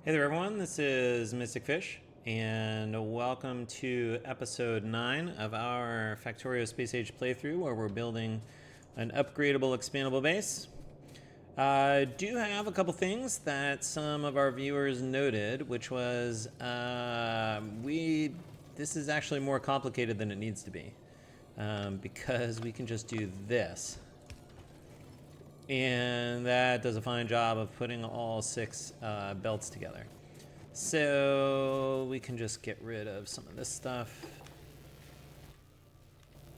Hey there, everyone. This is Mystic Fish, and welcome to episode 9 of our Factorio Space Age playthrough, where we're building an upgradable, expandable base. I do have a couple things that some of our viewers noted, which was this is actually more complicated than it needs to be, because we can just do this. And that does a fine job of putting all 6 belts together. So we can just get rid of some of this stuff.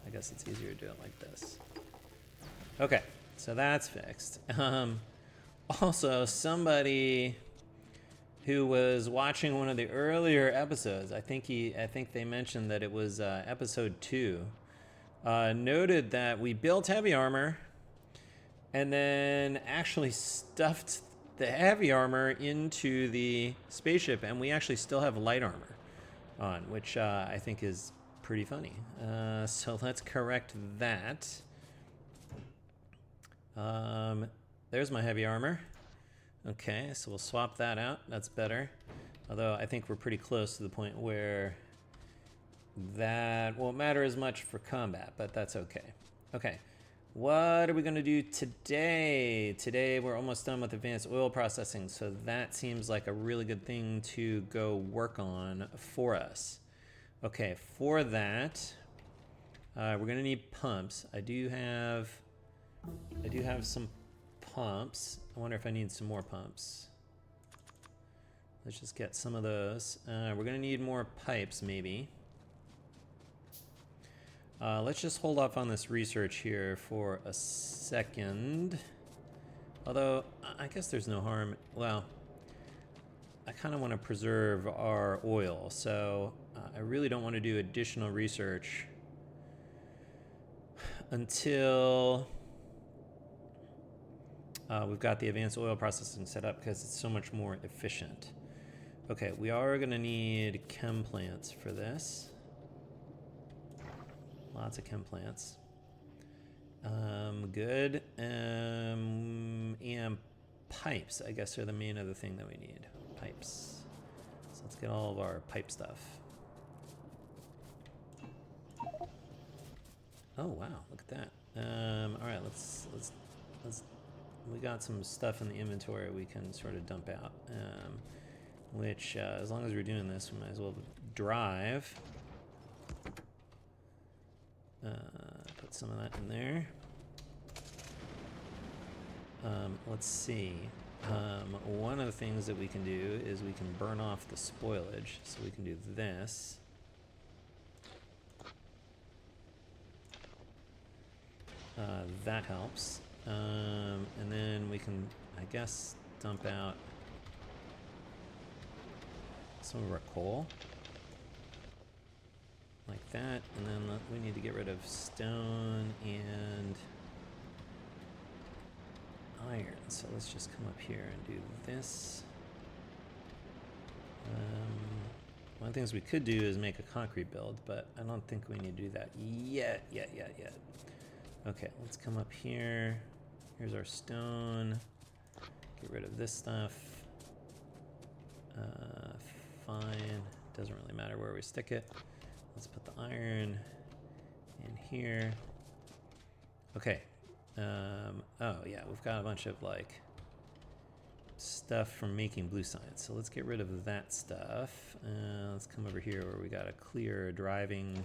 I guess it's easier to do it like this. Okay, so that's fixed. Also, somebody who was watching one of the earlier episodes, I think they mentioned that it was episode 2, noted that we built heavy armor and then actually stuffed the heavy armor into the spaceship, and we actually still have light armor on, which I think is pretty funny. So let's correct that. There's my heavy armor. Okay, so we'll swap that out. That's better. Although I think we're pretty close to the point where that won't matter as much for combat, but that's okay. Okay. What are we going to do today? Today we're almost done with advanced oil processing, so that seems like a really good thing to go work on for us. Okay, for that, we're going to need pumps. I do have some pumps. I wonder if I need some more pumps. Let's just get some of those. We're going to need more pipes, maybe. Let's just hold off on this research here for a second. Although, I guess there's no harm. Well, I kind of want to preserve our oil, so I really don't want to do additional research until we've got the advanced oil processing set up, because it's so much more efficient. Okay, we are going to need chem plants for this. Lots of chem plants. Good. And pipes, I guess, are the main other thing that we need. Pipes. So let's get all of our pipe stuff. Oh wow, look at that. All right, let's. We got some stuff in the inventory we can sort of dump out. Which, as long as we're doing this, we might as well drive. Put some of that in there. Let's see. One of the things that we can do is we can burn off the spoilage. So we can do this. That helps. And then we can, I guess, dump out some of our coal. Like that, and then we need to get rid of stone and iron. So let's just come up here and do this. One of the things we could do is make a concrete build, but I don't think we need to do that yet. Okay, let's come up here. Here's our stone. Get rid of this stuff. Fine. Doesn't really matter where we stick it. Let's put the iron in here. Okay. Oh yeah, we've got a bunch of like stuff from making blue science. So let's get rid of that stuff. Let's come over here where we got a clear driving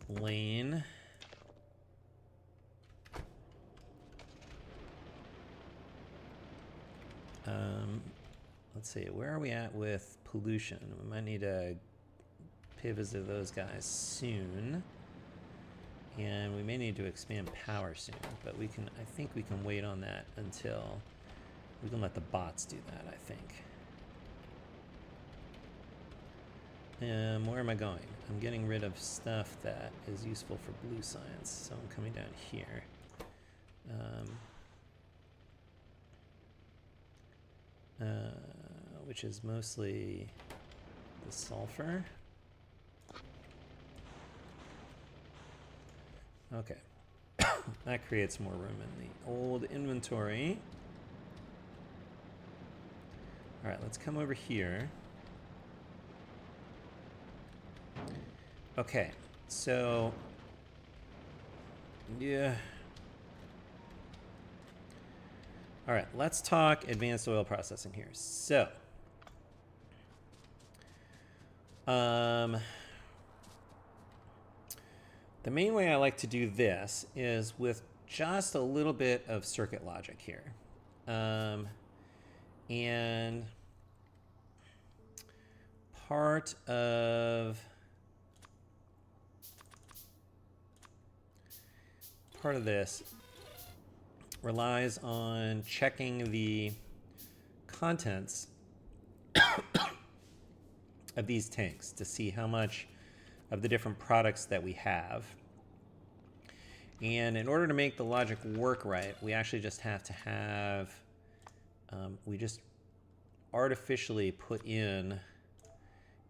lane. Let's see, where are we at with pollution? We might need to pay a visit to those guys soon, and we may need to expand power soon, but we can, I think we can wait on that until we can let the bots do that, I think. Where am I going? I'm getting rid of stuff that is useful for blue science, so I'm coming down here. Which is mostly the sulfur. Okay, that creates more room in the old inventory. All right, let's come over here. Okay, so yeah. All right, let's talk advanced oil processing here. So, the main way I like to do this is with just a little bit of circuit logic here. And part of this relies on checking the contents of these tanks to see how much of the different products that we have. And in order to make the logic work right, we actually just have to have, we just artificially put in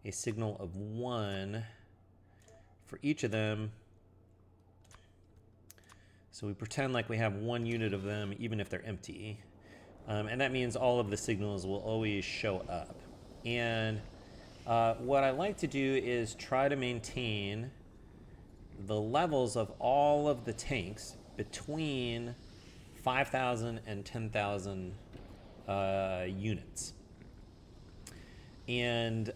a signal of 1 for each of them. So we pretend like we have 1 unit of them, even if they're empty. And that means all of the signals will always show up. And what I like to do is try to maintain the levels of all of the tanks between 5,000 and 10,000 units. And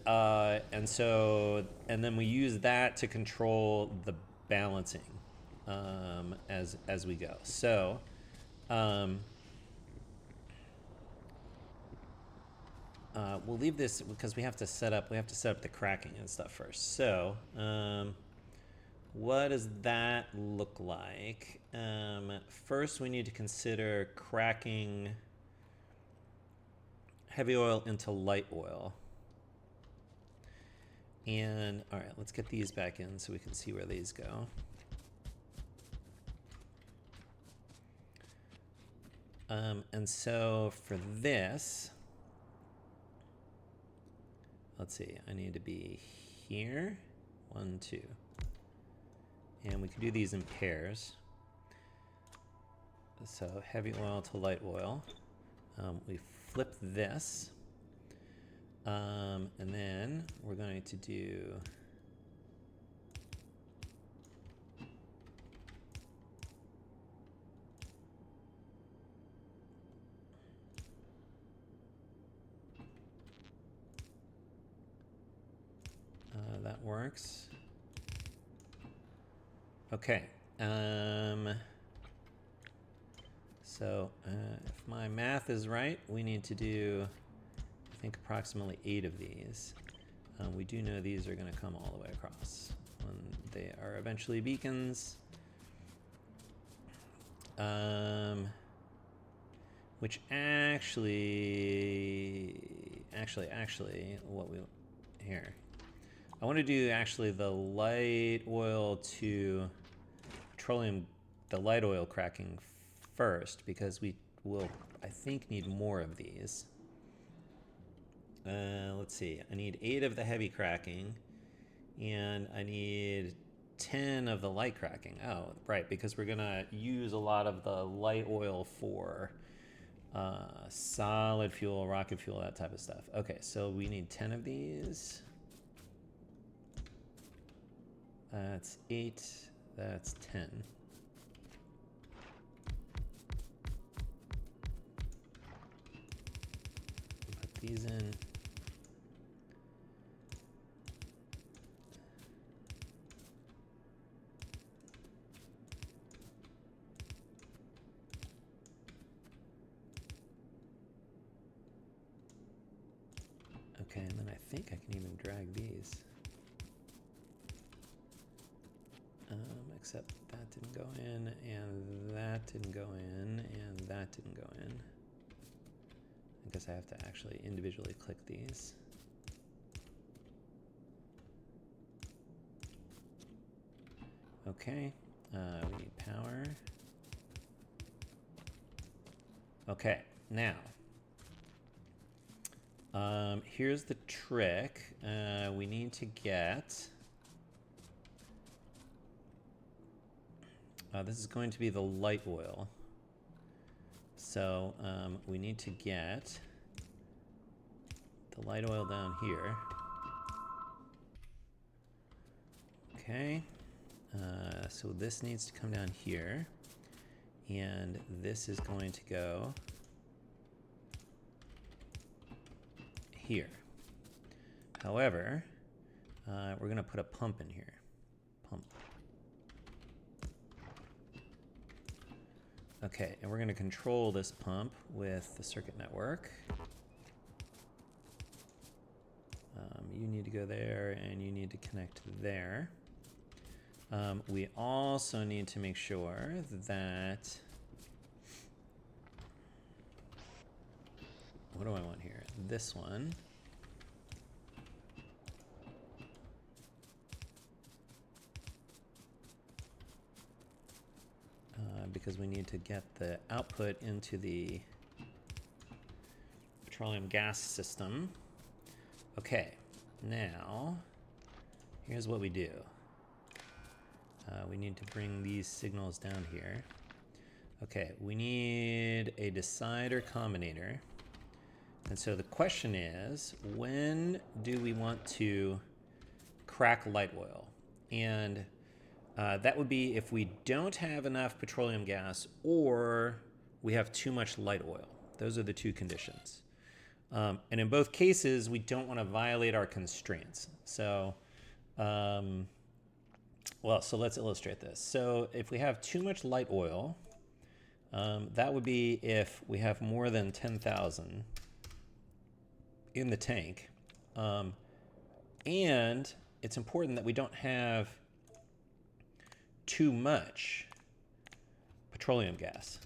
then we use that to control the balancing as we go. So we'll leave this because we have to set up the cracking and stuff first. So what does that look like? First, we need to consider cracking heavy oil into light oil. And all right, let's get these back in so we can see where these go. And so for this, let's see, I need to be here, 1, 2. And we can do these in pairs. So heavy oil to light oil. We flip this. And then we're going to do that works. Okay. So if my math is right, we need to do, I think, approximately 8 of these. We do know these are going to come all the way across when they are eventually beacons. Which actually, what we, here. I want to do actually the light oil to petroleum, the light oil cracking first, because we will, I think, need more of these. Let's see, I need 8 of the heavy cracking, and I need 10 of the light cracking. Oh, right, because we're gonna use a lot of the light oil for solid fuel, rocket fuel, that type of stuff. Okay, so we need 10 of these. That's 8, that's 10. Put these in. Okay, and then I think I can even drag these. Except that didn't go in, and that didn't go in, and that didn't go in. I guess I have to actually individually click these. Okay, we need power. Okay, now, here's the trick. We need to get, this is going to be the light oil. So we need to get the light oil down here. Okay. So this needs to come down here. And this is going to go here. However, we're going to put a pump in here. Pump. Okay, and we're going to control this pump with the circuit network. You need to go there, and you need to connect there. We also need to make sure that... What do I want here? This one. Because we need to get the output into the petroleum gas system. Okay, now here's what we do. We need to bring these signals down here. Okay, we need a decider combinator. And so the question is, when do we want to crack light oil? And that would be if we don't have enough petroleum gas or we have too much light oil. Those are the two conditions. And in both cases, we don't want to violate our constraints. So, so let's illustrate this. So if we have too much light oil, that would be if we have more than 10,000 in the tank. And it's important that we don't have too much petroleum gas.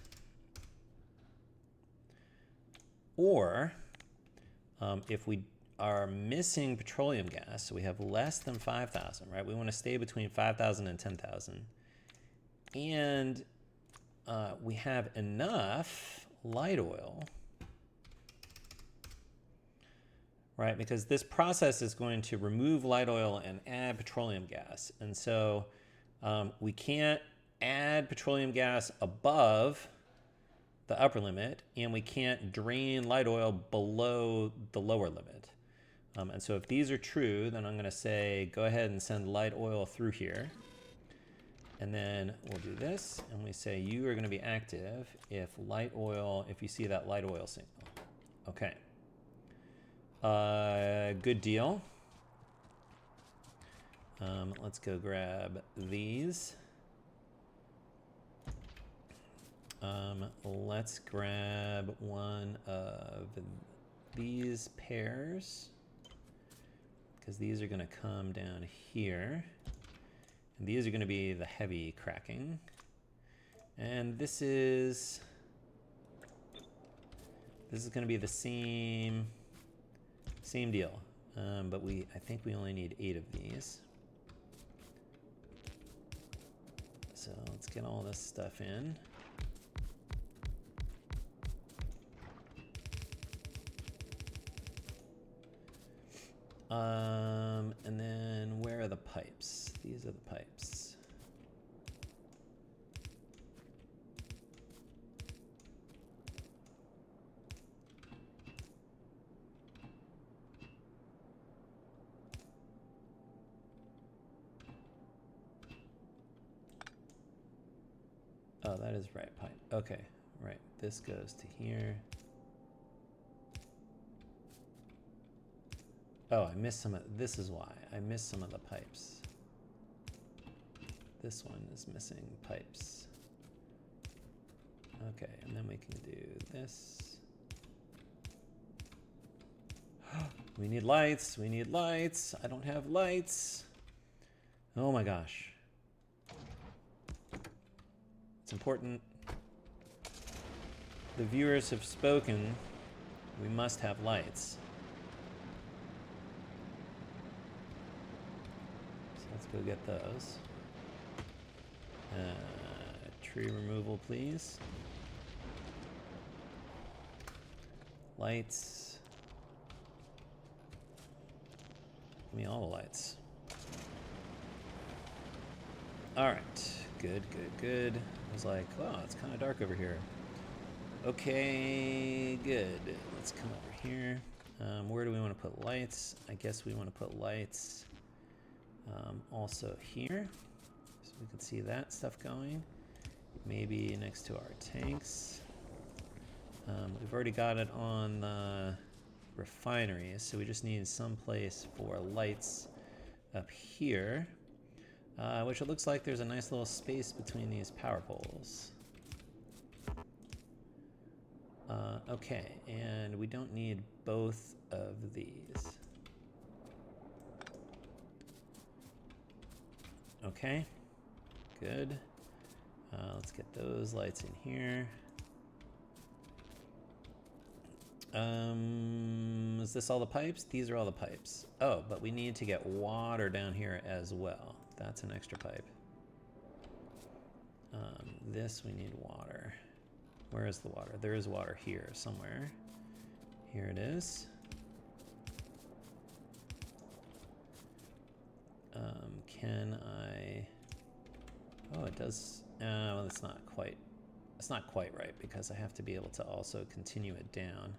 Or if we are missing petroleum gas, so we have less than 5,000, right? We want to stay between 5,000 and 10,000. And we have enough light oil, right? Because this process is going to remove light oil and add petroleum gas. And so we can't add petroleum gas above the upper limit, and we can't drain light oil below the lower limit. And so if these are true, then I'm going to say, go ahead and send light oil through here. And then we'll do this, and we say you are going to be active if you see that light oil signal. Okay. Good deal. Let's go grab these. Let's grab one of these pairs, because these are going to come down here. And these are going to be the heavy cracking. And this is going to be the same deal. But I think we only need 8 of these. So let's get all this stuff in. And then where are the pipes? These are the pipes. Oh, that is right pipe. Okay, right. This goes to here. Oh, I missed this is why. I missed some of the pipes. This one is missing pipes. Okay, and then we can do this. We need lights, we need lights. I don't have lights. Oh my gosh. It's important. The viewers have spoken. We must have lights. Let's go get those. Tree removal, please. Lights. Give me all the lights. All right. Good, good, good. I was like, oh, it's kind of dark over here. Okay, good. Let's come over here. Where do we want to put lights? I guess we want to put lights also here, so we can see that stuff going. Maybe next to our tanks. We've already got it on the refinery, so we just need some place for lights up here, which it looks like there's a nice little space between these power poles. Okay, and we don't need both of these. Okay, good. Let's get those lights in here. Is this all the pipes? These are all the pipes. Oh, but we need to get water down here as well. That's an extra pipe. This we need water. Where is the water? There is water here somewhere. Here it is. Can I... Oh, it does... well, it's not quite... It's not quite right, because I have to be able to also continue it down.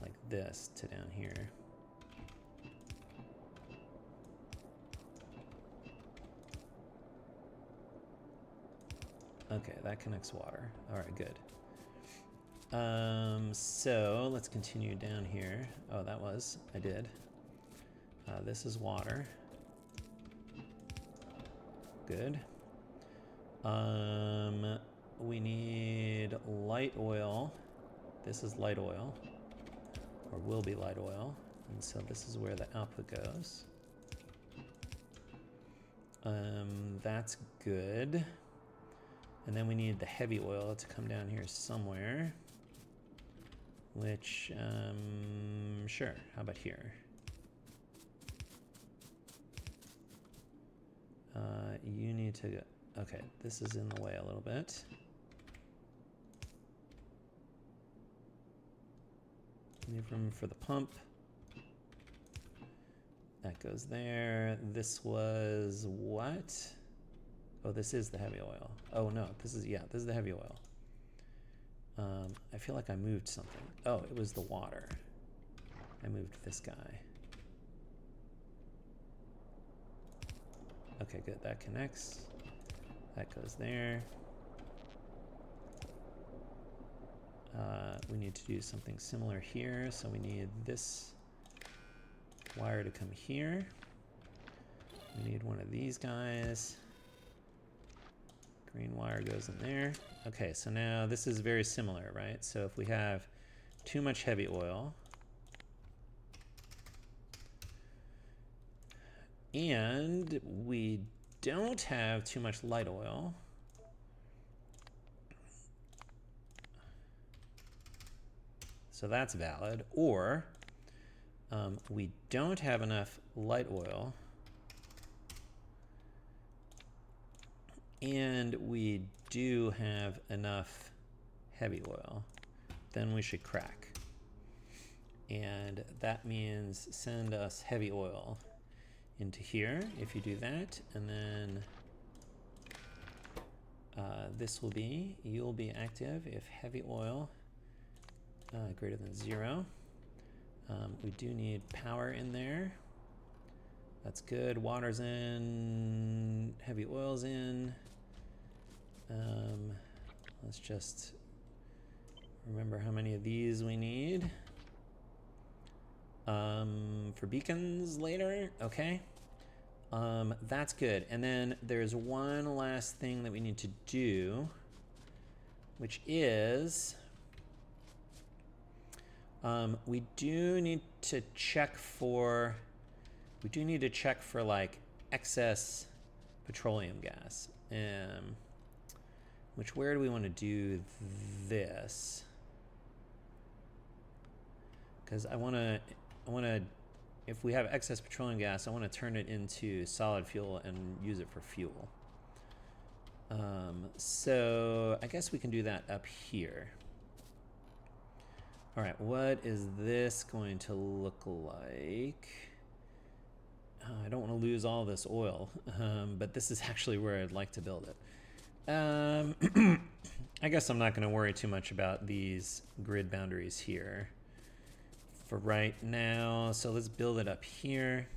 Like this to down here. Okay, that connects water. All right, good. So let's continue down here. Oh, that was, I did. This is water. Good. We need light oil. This is light oil, or will be light oil. And so this is where the output goes. That's good. And then we need the heavy oil to come down here somewhere. Which, sure, how about here? You need to, okay, this is in the way a little bit. Leave room for the pump. That goes there. This was what? Oh, this is the heavy oil. Oh no, this is, yeah, this is the heavy oil. I feel like I moved something. Oh, it was the water. I moved this guy. Okay, good, that connects. That goes there. We need to do something similar here, so we need this wire to come here. We need one of these guys. Green wire goes in there. Okay, so now this is very similar, right? So if we have too much heavy oil, and we don't have too much light oil, so that's valid, or we don't have enough light oil and we do have enough heavy oil, then we should crack. And that means send us heavy oil into here if you do that, and then this will be, you'll be active if heavy oil greater than 0. We do need power in there. That's good. Water's in, heavy oil's in. Let's just remember how many of these we need. For beacons later, okay. That's good. And then there's one last thing that we need to do, which is we do need to check for like excess petroleum gas. Which, where do we want to do this? Because I want to, if we have excess petroleum gas, I want to turn it into solid fuel and use it for fuel. So I guess we can do that up here. All right, what is this going to look like? I don't want to lose all this oil, but this is actually where I'd like to build it. I guess I'm not going to worry too much about these grid boundaries here for right now. So let's build it up here.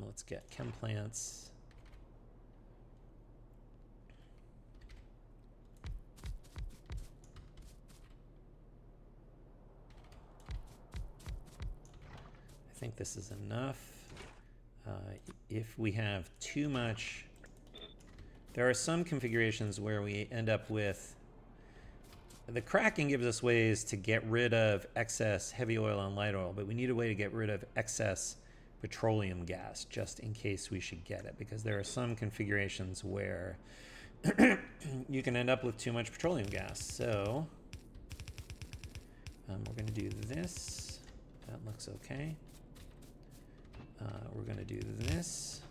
Let's get chem plants. I think this is enough. If we have too much, there are some configurations where we end up with, the cracking gives us ways to get rid of excess heavy oil and light oil, but we need a way to get rid of excess petroleum gas just in case we should get it, because there are some configurations where you can end up with too much petroleum gas. So we're going to do this. That looks okay. We're going to do this.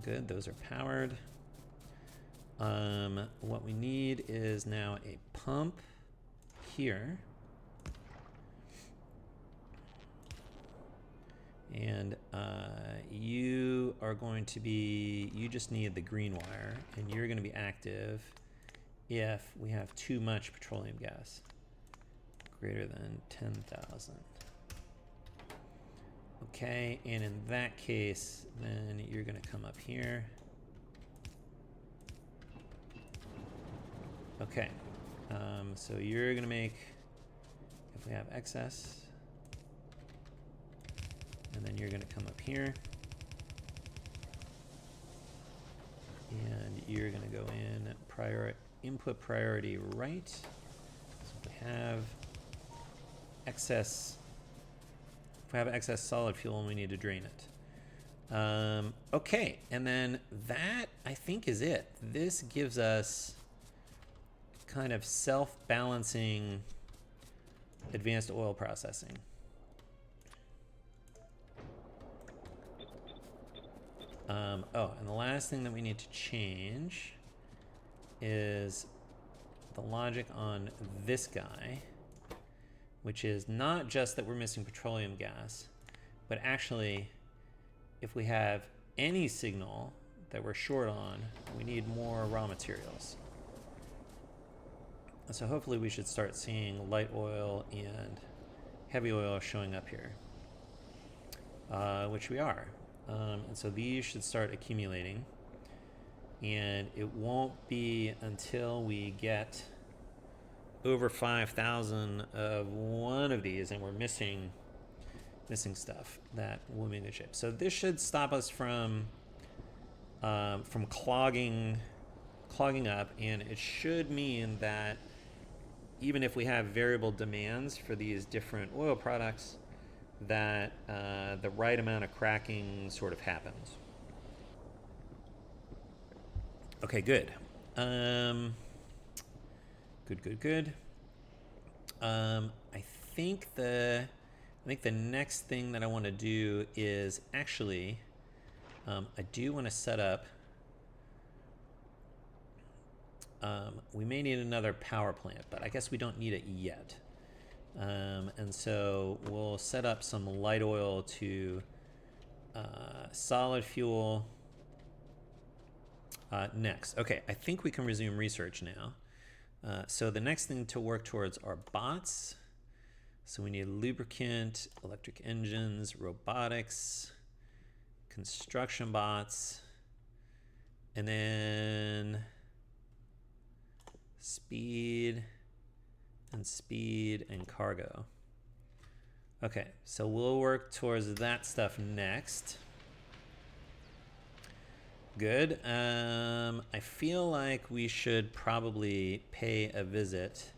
Good, those are powered. What we need is now a pump here. And you are going to be, you just need the green wire, and you're going to be active if we have too much petroleum gas, greater than 10,000. Okay, and in that case, then you're going to come up here. Okay, so you're going to make, if we have excess, and then you're going to come up here, and you're going to go in input priority right. So if we have excess, solid fuel, and we need to drain it. Okay, and then that I think is it. This gives us kind of self-balancing advanced oil processing. Oh, and the last thing that we need to change is the logic on this guy, which is not just that we're missing petroleum gas, but actually if we have any signal that we're short on, we need more raw materials. And so hopefully we should start seeing light oil and heavy oil showing up here, which we are. And so these should start accumulating, and it won't be until we get over 5,000 of one of these, and we're missing stuff, that we'll be in good shape. So this should stop us from clogging up, and it should mean that even if we have variable demands for these different oil products, that the right amount of cracking sort of happens. Okay, good. Good. I think the next thing that I want to do is actually, I do want to set up. We may need another power plant, but I guess we don't need it yet. And so we'll set up some light oil to solid fuel next. Okay, I think we can resume research now. So the next thing to work towards are bots. So we need lubricant, electric engines, robotics, construction bots, and then speed and cargo. Okay, so we'll work towards that stuff next. Good. I feel like we should probably pay a visit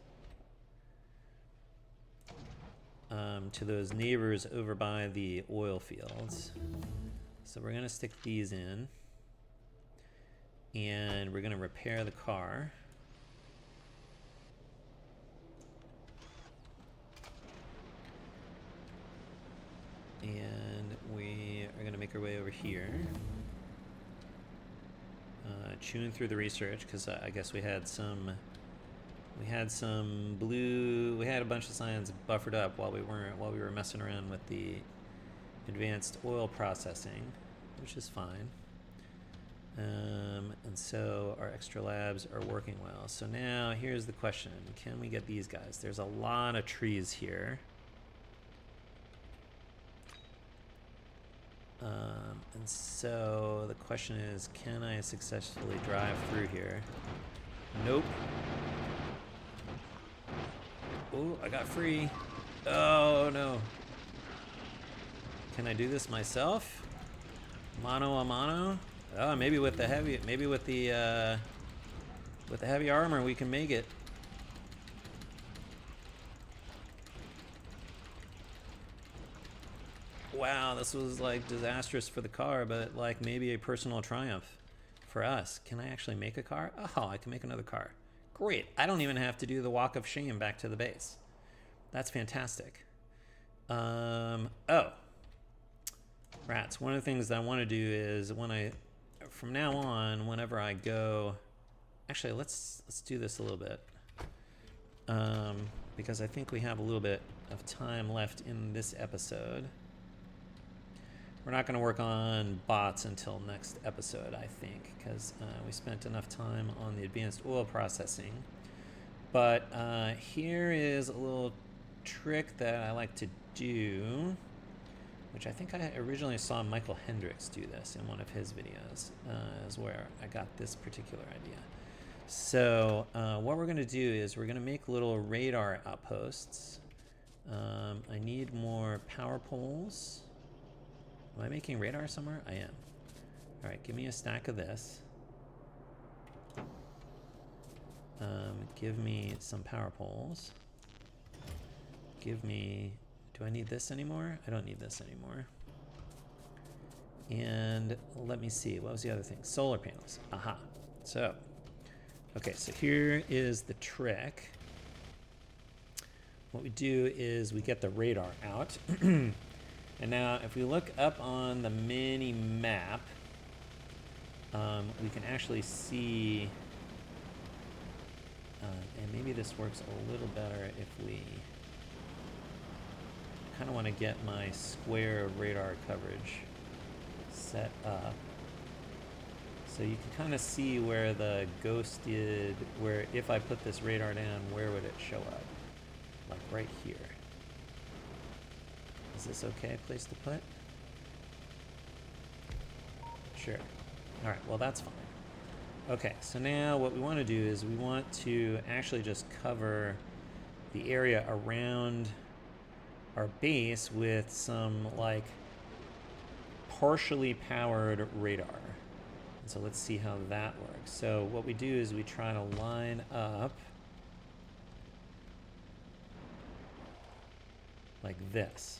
to those neighbors over by the oil fields. So we're going to stick these in, and we're going to repair the car. And we are going to make our way over here. Chewing through the research, because I guess we had some blue, we had a bunch of science buffered up while we were messing around with the advanced oil processing. which is fine. And so our extra labs are working well. So now here's the question. Can we get these guys? There's a lot of trees here. And so the question is, can I successfully drive through here? Nope. Oh, I got free. Oh, no. Can I do this myself? Mano a mano? Oh, maybe with the heavy, with the heavy armor we can make it. Wow, this was like disastrous for the car, but like maybe a personal triumph for us. Can I actually make a car? Oh, I can make another car. Great. I don't even have to do the walk of shame back to the base. That's fantastic. Oh. Rats. One of the things that I want to do is from now on, whenever I go, actually, let's do this a little bit. Because I think we have a little bit of time left in this episode. We're not going to work on bots until next episode, I think, because we spent enough time on the advanced oil processing. But here is a little trick that I like to do, which I think I originally saw Michael Hendricks do this in one of his videos, is where I got this particular idea. So what we're going to do is we're going to make little radar outposts. I need more power poles. Am I making radar somewhere? I am. All right, give me a stack of this. Give me some power poles. Give me... Do I need this anymore? I don't need this anymore. And let me see. What was the other thing? Solar panels. Aha. So, okay, so here is the trick. What we do is we get the radar out. And now if we look up on the mini map, we can actually see, and maybe this works a little better if we kind of want to get my square radar coverage set up. So you can kind of see where the ghost did, where if I put this radar down, where would it show up? Like right here. Is this okay place to put? Sure. All right, well that's fine. Okay, so now what we want to do is we want to actually just cover the area around our base with some like partially powered radar. So let's see how that works. So what we do is we try to line up like this.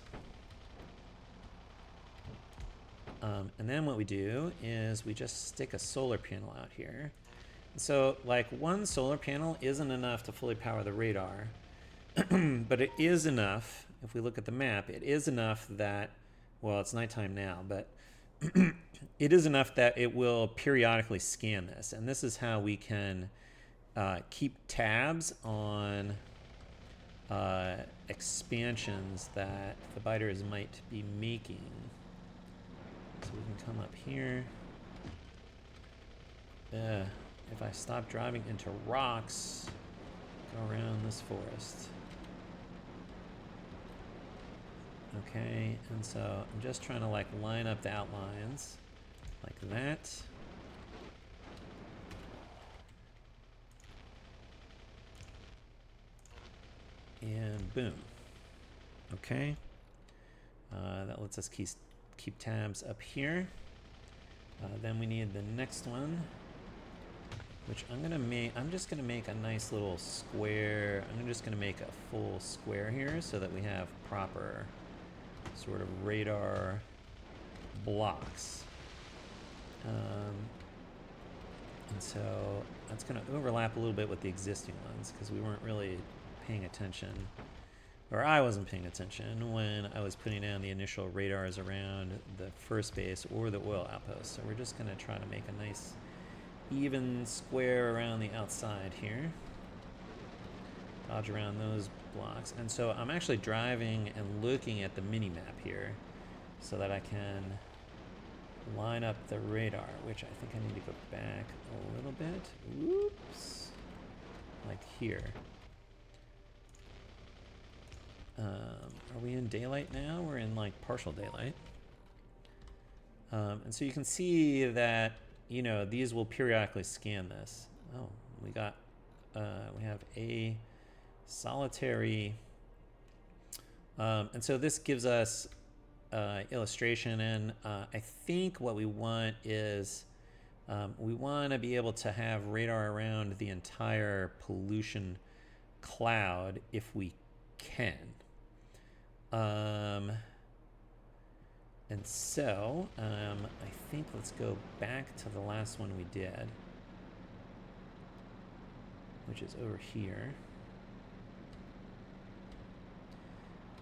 And then what we do is we just stick a solar panel out here. So like one solar panel isn't enough to fully power the radar, but it is enough, if we look at the map, it is enough that, well, it's nighttime now, but it is enough that it will periodically scan this. And this is how we can keep tabs on expansions that the biters might be making. So we can come up here. If I stop driving into rocks, go around this forest. Okay, and so I'm just trying to like line up the outlines like that. And boom. Okay. That lets us keep tabs up here. Then we need the next one, which I'm just gonna make a nice little square. I'm just gonna make a full square here so that we have proper sort of radar blocks. And so that's gonna overlap a little bit with the existing ones because we weren't really paying attention, or I wasn't paying attention when I was putting down the initial radars around the first base or the oil outpost. So we're just gonna try to make a nice even square around the outside here. Dodge around those blocks. And so I'm actually driving and looking at the mini map here so that I can line up the radar, which I think I need to go back a little bit. Oops. Like here. Are we in daylight now? We're in like partial daylight. And so you can see that, you know, these will periodically scan this. Oh, we have a solitary. And so this gives us illustration, and I think what we want is we want to be able to have radar around the entire pollution cloud if we can. And so I think let's go back to the last one we did, which is over here.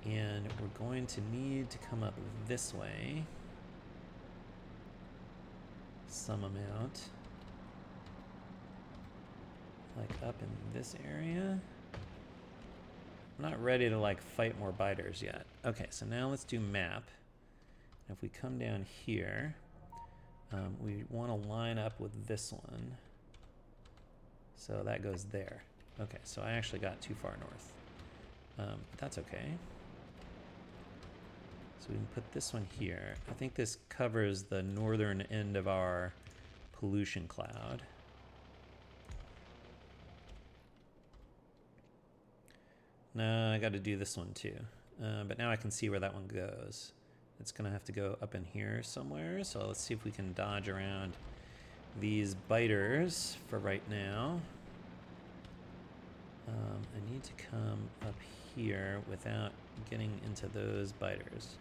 And we're going to need to come up this way some amount, like up in this area. I'm not ready to like fight more biters yet. Okay, so now let's do map. If we come down here, we want to line up with this one. So that goes there. Okay, so I actually got too far north. But that's okay. So we can put this one here. I think this covers the northern end of our pollution cloud. No, I got to do this one too. But now I can see where that one goes. It's going to have to go up in here somewhere. So let's see if we can dodge around these biters for right now. I need to come up here without getting into those biters.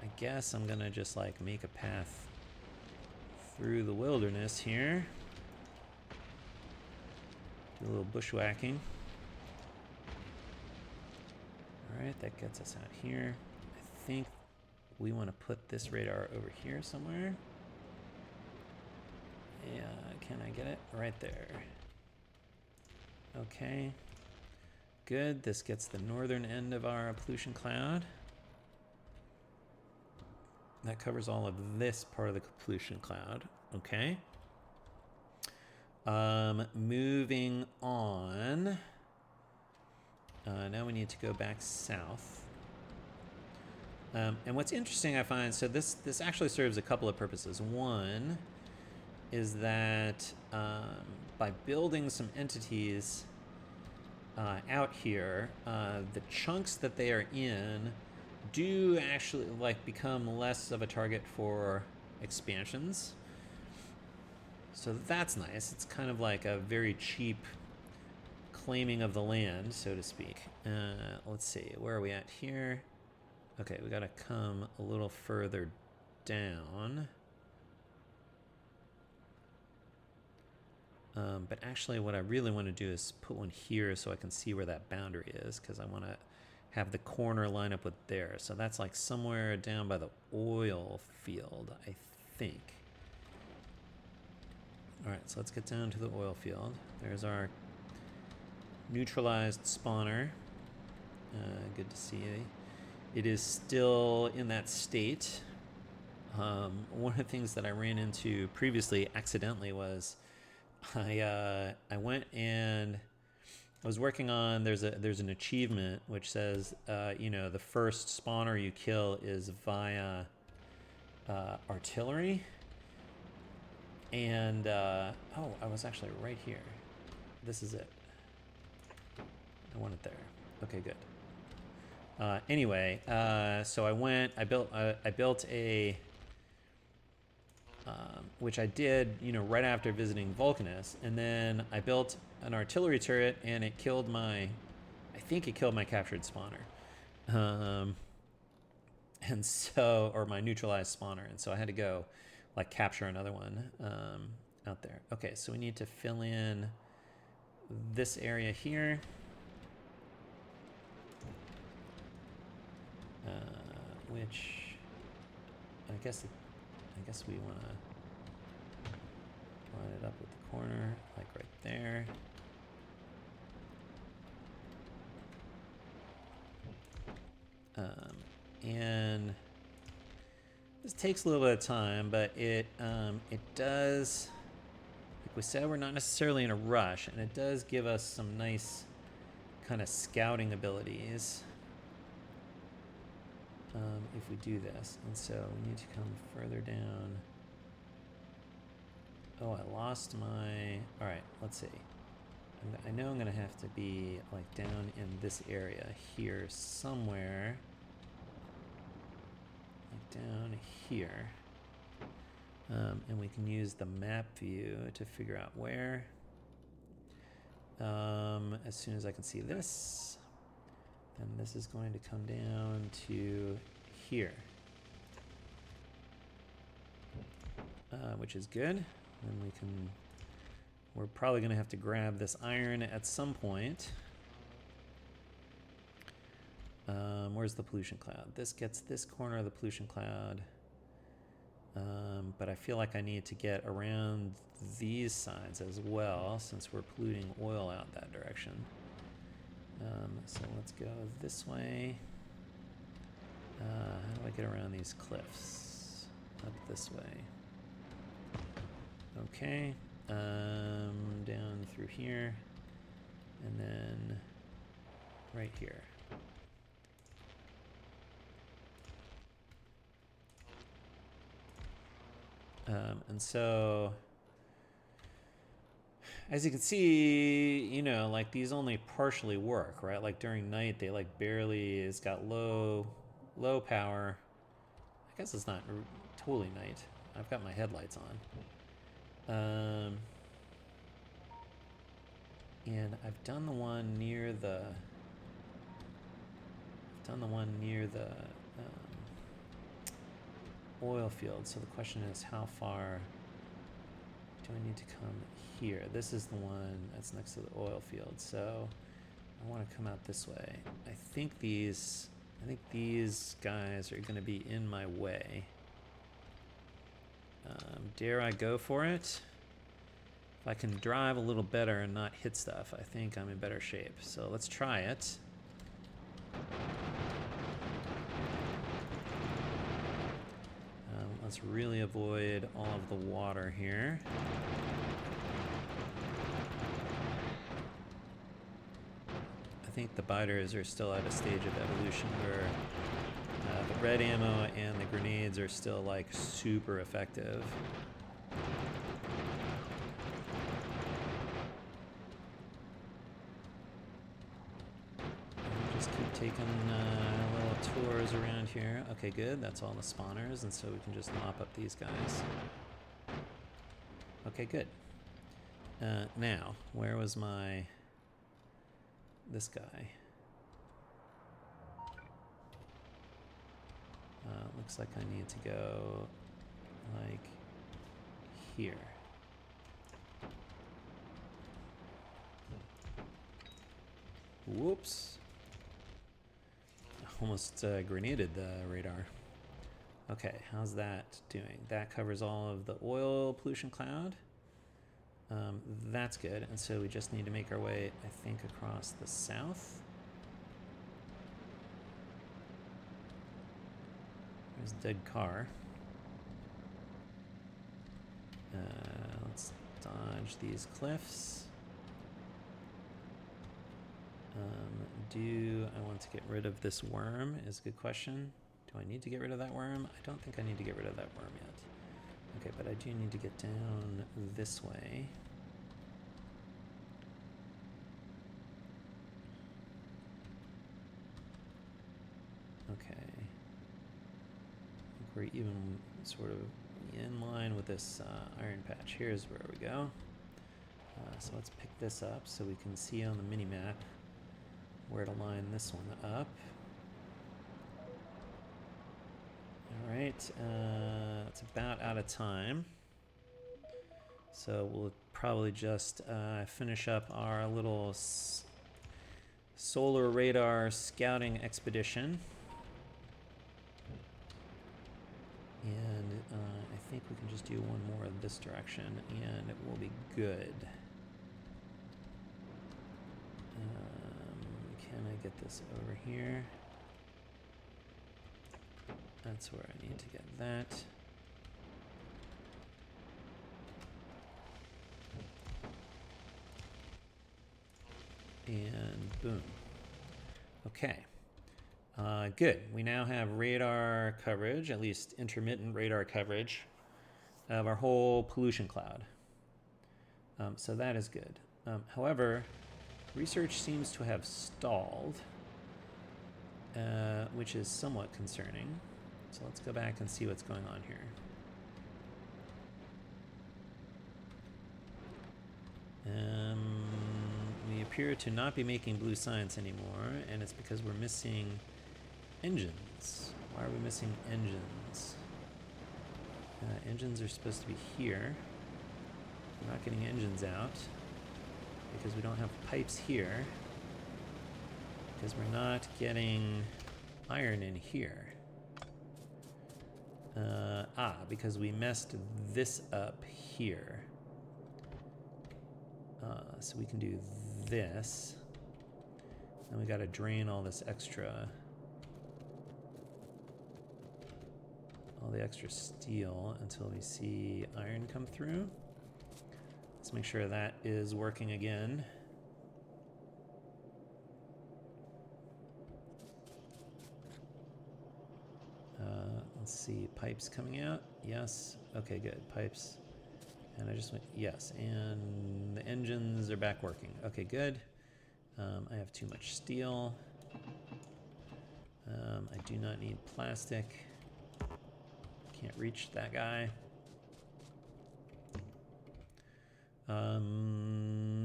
I guess I'm going to just like make a path through the wilderness here. Do a little bushwhacking. All right, that gets us out here. I think we want to put this radar over here somewhere. Yeah, can I get it? Right there. Okay. Good, this gets the northern end of our pollution cloud. That covers all of this part of the pollution cloud. Okay. Moving on. Now we need to go back south. And what's interesting I find, so this actually serves a couple of purposes. One is that by building some entities out here, the chunks that they are in do actually like become less of a target for expansions. So that's nice. It's kind of like a very cheap claiming of the land, so to speak. Let's see, where are we at here? Okay, we gotta come a little further down. But actually what I really want to do is put one here so I can see where that boundary is, because I want to have the corner line up with there. So that's like somewhere down by the oil field, I think. All right, so let's get down to the oil field. There's our neutralized spawner. Good to see you. It is still in that state. One of the things that I ran into previously accidentally was I went and I was working on, there's an achievement which says, you know, the first spawner you kill is via artillery. And, oh, I was actually right here. This is it. I want it there. Okay, good. Anyway, so I built a, which I did, you know, right after visiting Vulcanus, and then I built an artillery turret, and it killed I think it killed my captured spawner, and so, or my neutralized spawner, and so I had to go, like, capture another one out there. Okay, so we need to fill in this area here. Which I guess we want to line it up with the corner, like right there. And This takes a little bit of time, but it does, like we said, we're not necessarily in a rush, and it does give us some nice kind of scouting abilities if we do this. And so we need to come further down. Oh, I lost my... All right, let's see. I know I'm going to have to be like down in this area here somewhere. Like down here. And we can use the map view to figure out where. As soon as I can see this, then this is going to come down to here. Which is good. Then we're probably going to have to grab this iron at some point. Where's the pollution cloud? This gets this corner of the pollution cloud. But I feel like I need to get around these sides as well, since we're polluting oil out that direction. So let's go this way. How do I get around these cliffs? Up this way. Okay, down through here, and then right here. And so, as you can see, you know, like these only partially work, right? Like during night, they like barely, it's got low power. I guess it's not totally night. I've got my headlights on. And I've done the one near the oil field. So the question is, how far do I need to come here? This is the one that's next to the oil field. So I want to come out this way. I think these guys are going to be in my way. Dare I go for it? If I can drive a little better and not hit stuff, I think I'm in better shape. So let's try it. Let's really avoid all of the water here. I think the biters are still at a stage of evolution where the red ammo and the grenades are still like super effective. Just keep taking little tours around here. Okay, good. That's all the spawners, and so we can just mop up these guys. Okay, good. Now, where was this guy? Looks like I need to go like here. Whoops. Almost grenaded the radar. Okay, how's that doing? That covers all of the oil pollution cloud. That's good. And so we just need to make our way, I think, across the south. There's a dead car. Let's dodge these cliffs. Do I want to get rid of this worm is a good question. Do I need to get rid of that worm? I don't think I need to get rid of that worm yet. Okay, but I do need to get down this way. Okay. I think we're even sort of in line with this iron patch. Here's where we go. So let's pick this up so we can see on the mini-map where to line this one up. All right, it's about out of time. So we'll probably just finish up our little solar radar scouting expedition. And I think we can just do one more in this direction and it will be good. Can I get this over here? That's where I need to get that. And boom. Okay. Good. We now have radar coverage, at least intermittent radar coverage, of our whole pollution cloud. So that is good. However, research seems to have stalled, which is somewhat concerning. So let's go back and see what's going on here. We appear to not be making blue science anymore, and it's because we're missing engines. Why are we missing engines? Engines are supposed to be here. We're not getting engines out because we don't have pipes here, because we're not getting iron in here. Because we messed this up here. So we can do this. Then we got to drain all this extra, all the extra steel until we see iron come through. Let's make sure that is working again. Let's see, pipes coming out. Yes. Okay, good. Pipes. And I just went, yes. And the engines are back working. Okay, good. I have too much steel. I do not need plastic. Can't reach that guy.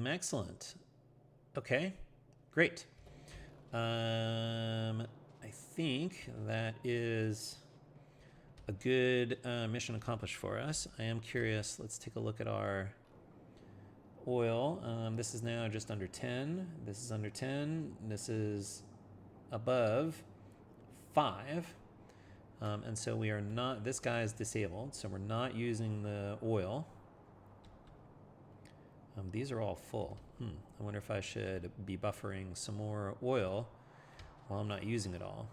Excellent. Okay, great. I think that is a good mission accomplished for us. I am curious. Let's take a look at our oil. This is now just under 10. This is under 10. This is above 5. And so we are not, this guy is disabled, so we're not using the oil. These are all full. I wonder if I should be buffering some more oil while I'm not using it all.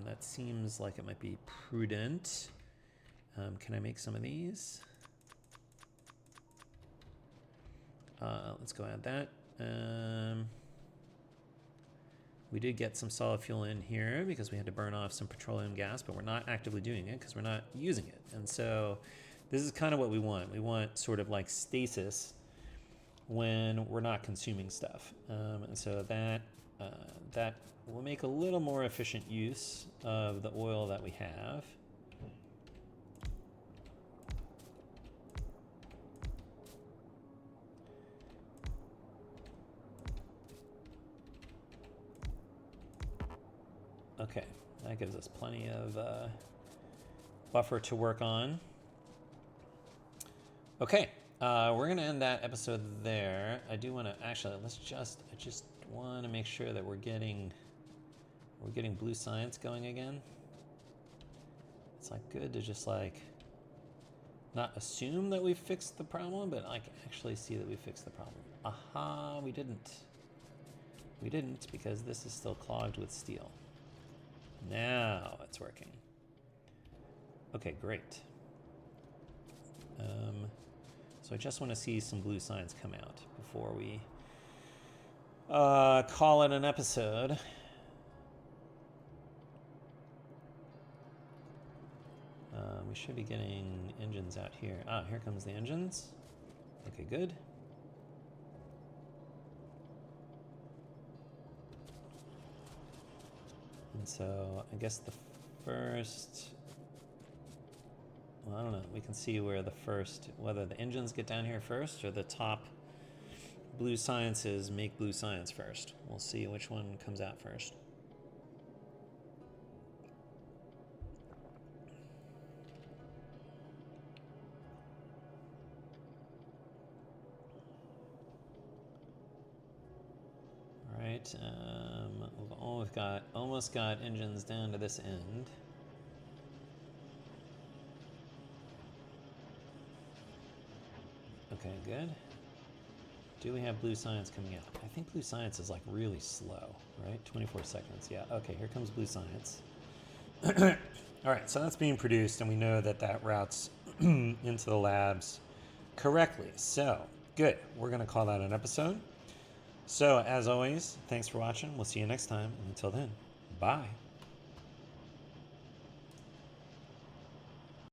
That seems like it might be prudent. Can I make some of these? Let's go add that. We did get some solid fuel in here because we had to burn off some petroleum gas, but we're not actively doing it because we're not using it. And so this is kind of what we want. We want sort of like stasis when we're not consuming stuff. And so that will make a little more efficient use of the oil that we have. Okay, that gives us plenty of buffer to work on. Okay, we're gonna end that episode there. I do want to actually I just want to make sure that we're getting blue science going again. It's like good to just like not assume that we fixed the problem, but like actually see that we fixed the problem. Aha, we didn't. We didn't because this is still clogged with steel. Now it's working. Okay, great. So I just want to see some blue signs come out before we call it an episode. We should be getting engines out here. Here comes the engines. Okay, good. And so I guess the first, well, I don't know. We can see where whether the engines get down here first or the top blue sciences make blue science first. We'll see which one comes out first. All right, we've almost got engines down to this end. Okay, good. Do we have blue science coming out? I think blue science is like really slow, right? 24 seconds. Yeah, okay, here comes blue science. All right, so that's being produced, and we know that that routes into the labs correctly. So, good. We're going to call that an episode. So, as always, thanks for watching. We'll see you next time. And until then, bye.